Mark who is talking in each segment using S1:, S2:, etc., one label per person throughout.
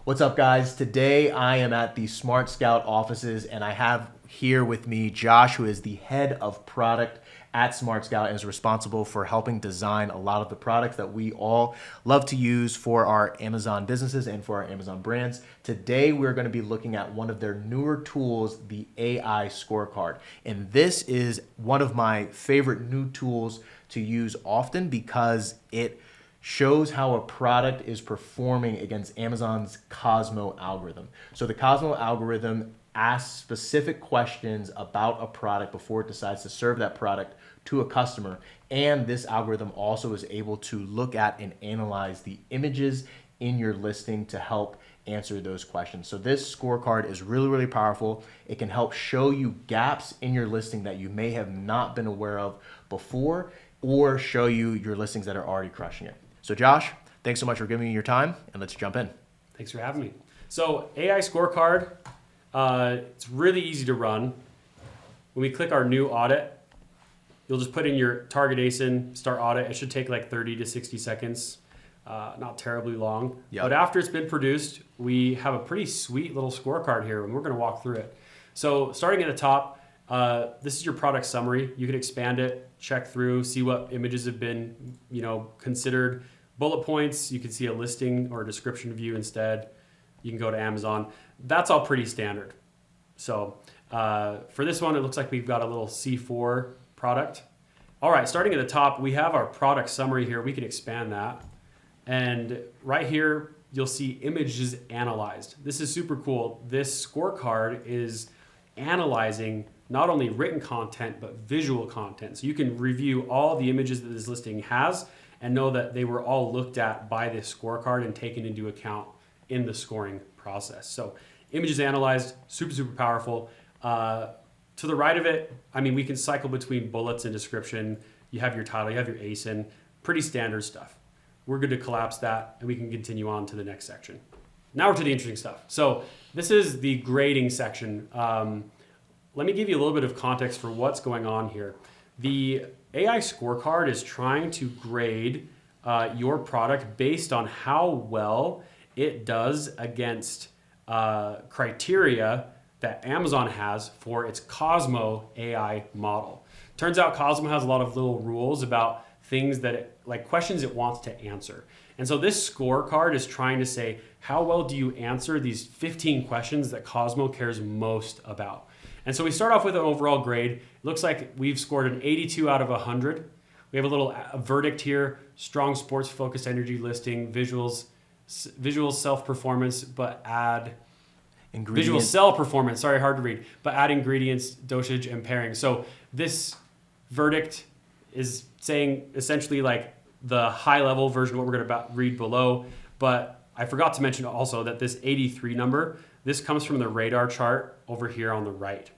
S1: What's up, guys? Today I am at the SmartScout offices and I have here with me Josh, who is the head of product at SmartScout and is responsible for helping design a lot of the products that we all love to use for our Amazon businesses and for our Amazon brands. Today we're going to be looking at one of their newer tools, the AI Scorecard. And this is one of my favorite new tools to use often because it shows how a product is performing against Amazon's Cosmo algorithm. So the Cosmo algorithm asks specific questions about a product before it decides to serve that product to a customer. And this algorithm also is able to look at and analyze the images in your listing to help answer those questions. So this scorecard is really, really powerful. It can help show you gaps in your listing that you may have not been aware of before, or show you your listings that are already crushing it. So Josh, thanks so much for giving me your time, and let's jump in.
S2: Thanks for having me. So AI Scorecard, it's really easy to run. When we click our new audit, you'll just put in your target ASIN, start audit. It should take like 30 to 60 seconds, not terribly long. Yep. But after it's been produced, we have a pretty sweet little scorecard here, and we're gonna walk through it. So starting at the top, this is your product summary. You can expand it, check through, see what images have been, considered. Bullet points, you can see a listing or a description view instead. You can go to Amazon. That's all pretty standard. So for this one, it looks like we've got a little C4 product. All right, starting at the top, we have our product summary here. We can expand that. And right here, you'll see images analyzed. This is super cool. This scorecard is analyzing not only written content, but visual content. So you can review all the images that this listing has and know that they were all looked at by this scorecard and taken into account in the scoring process. So images analyzed, super, super powerful. To the right of it, we can cycle between bullets and description. You have your title, you have your ASIN, pretty standard stuff. We're good to collapse that and we can continue on to the next section. Now we're to the interesting stuff. So this is the grading section. Let me give you a little bit of context for what's going on here. The AI Scorecard is trying to grade your product based on how well it does against criteria that Amazon has for its Cosmo AI model. Turns out Cosmo has a lot of little rules about things that questions it wants to answer. And so this scorecard is trying to say, how well do you answer these 15 questions that Cosmo cares most about? And so we start off with an overall grade. It looks like we've scored an 82 out of 100. We have a verdict here: strong sports focused energy listing, visual self performance, but add visual cell performance. Sorry, hard to read, but add ingredients, dosage, and pairing. So this verdict is saying essentially like the high level version of what we're going to read below. But I forgot to mention also that this 83 number, this comes from the radar chart over here on the right.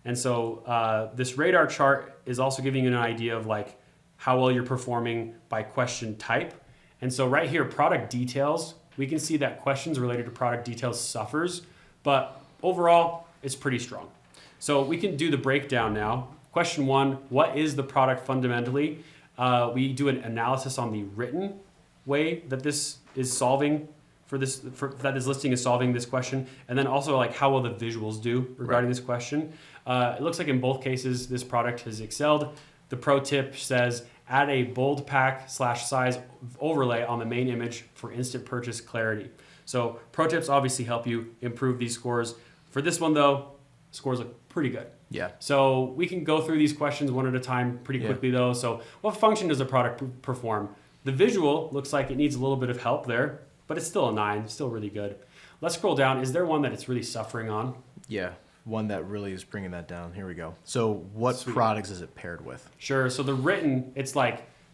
S2: And so this radar chart is also giving you an idea of how well you're performing by question type. And so right here, product details, we can see that questions related to product details suffers, but overall it's pretty strong. So we can do the breakdown now. Question 1, what is the product fundamentally? We do an analysis on the written way that this is solving that this listing is solving this question, and then also how well the visuals do regarding this question. It looks like in both cases this product has excelled. The pro tip says add a bold pack / size overlay on the main image for instant purchase clarity. So pro tips obviously help you improve these scores. For this one though, scores look pretty good.
S1: Yeah.
S2: So we can go through these questions one at a time pretty quickly though. So what function does the product perform? The visual looks like it needs a little bit of help there, but it's still a 9, still really good. Let's scroll down. Is there one that it's really suffering on?
S1: Yeah, one that really is bringing that down. Here we go. So what products is it paired with?
S2: Sure. So the written, it's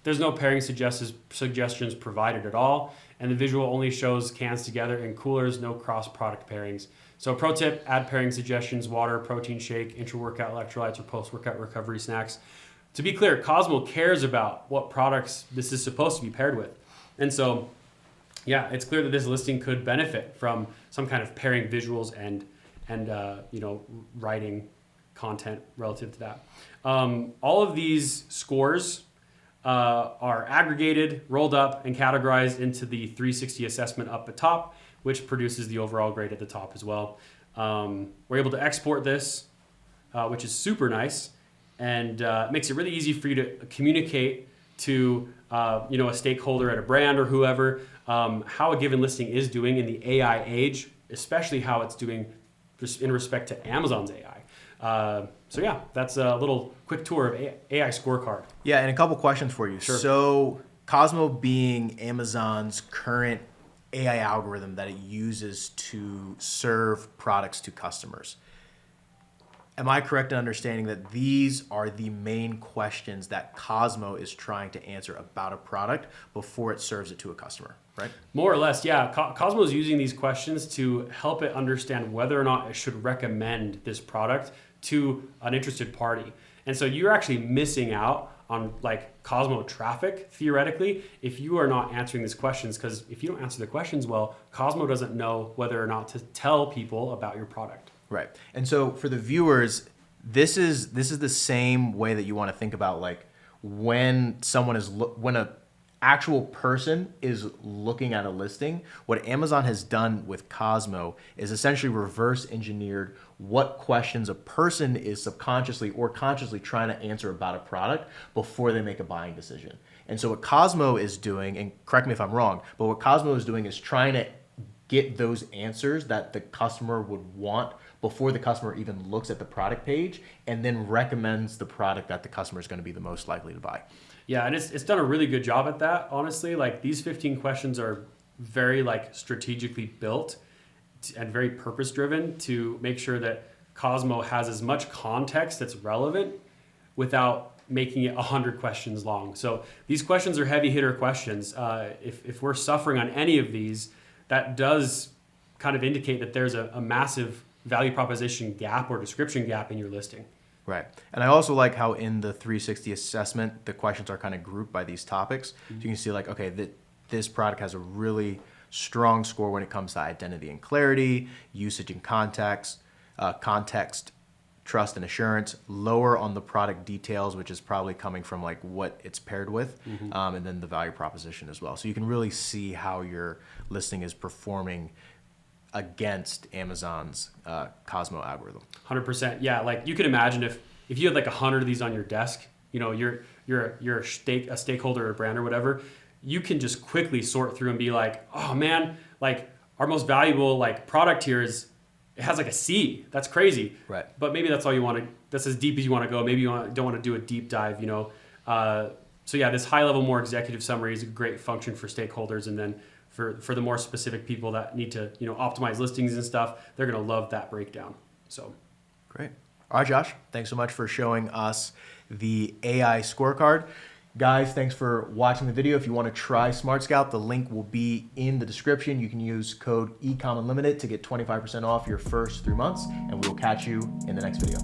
S2: there's no pairing suggestions provided at all. And the visual only shows cans together and coolers, no cross-product pairings. So pro tip, add pairing suggestions: water, protein shake, intra-workout electrolytes, or post-workout recovery snacks. To be clear, Cosmo cares about what products this is supposed to be paired with. And so, yeah, it's clear that this listing could benefit from some kind of pairing visuals and writing content relative to that. All of these scores are aggregated, rolled up, and categorized into the 360 assessment up at top. which produces the overall grade at the top as well. We're able to export this, which is super nice, and makes it really easy for you to communicate to a stakeholder at a brand or whoever how a given listing is doing in the AI age, especially how it's doing just in respect to Amazon's AI. So yeah, that's a little quick tour of AI Scorecard.
S1: Yeah, and a couple questions for you.
S2: Sure.
S1: So Cosmo being Amazon's current AI algorithm that it uses to serve products to customers. Am I correct in understanding that these are the main questions that Cosmo is trying to answer about a product before it serves it to a customer, right?
S2: More or less, yeah. Cosmo is using these questions to help it understand whether or not it should recommend this product to an interested party. And so you're actually missing out on like Cosmo traffic, theoretically, if you are not answering these questions, because if you don't answer the questions well, Cosmo doesn't know whether or not to tell people about your product.
S1: Right. And so for the viewers, this is the same way that you want to think about like when when a actual person is looking at a listing, what Amazon has done with Cosmo is essentially reverse engineered what questions a person is subconsciously or consciously trying to answer about a product before they make a buying decision. And so what Cosmo is doing, and correct me if I'm wrong, but what Cosmo is doing is trying to get those answers that the customer would want before the customer even looks at the product page, and then recommends the product that the customer is going to be the most likely to buy.
S2: Yeah, and it's done a really good job at that, honestly. Like these 15 questions are very like strategically built and very purpose driven to make sure that Cosmo has as much context that's relevant without making it 100 questions long. So these questions are heavy hitter questions. If we're suffering on any of these, that does kind of indicate that there's a massive value proposition gap or description gap in your listing.
S1: Right. And I also like how in the 360 assessment, the questions are kind of grouped by these topics. Mm-hmm. So you can see like, okay, this product has a really strong score when it comes to identity and clarity, usage and context, trust and assurance, lower on the product details, which is probably coming from like what it's paired with, mm-hmm. And then the value proposition as well. So you can really see how your listing is performing against Amazon's Cosmo algorithm.
S2: 100%. Yeah, like you can imagine if you had like 100 of these on your desk, you're a stakeholder or a brand or whatever, you can just quickly sort through and be like, oh man, like our most valuable like product here it has like a C. That's crazy.
S1: Right.
S2: But maybe that's all you want to. That's as deep as you want to go. Maybe you don't want to do a deep dive. So yeah, this high level, more executive summary is a great function for stakeholders, and then for the more specific people that need to optimize listings and stuff, they're gonna love that breakdown. So
S1: great. All right, Josh, thanks so much for showing us the AI scorecard. Guys, thanks for watching the video. If you want to try SmartScout, the link will be in the description. You can use code Ecom Unlimited to get 25% off your first 3 months, and we will catch you in the next video.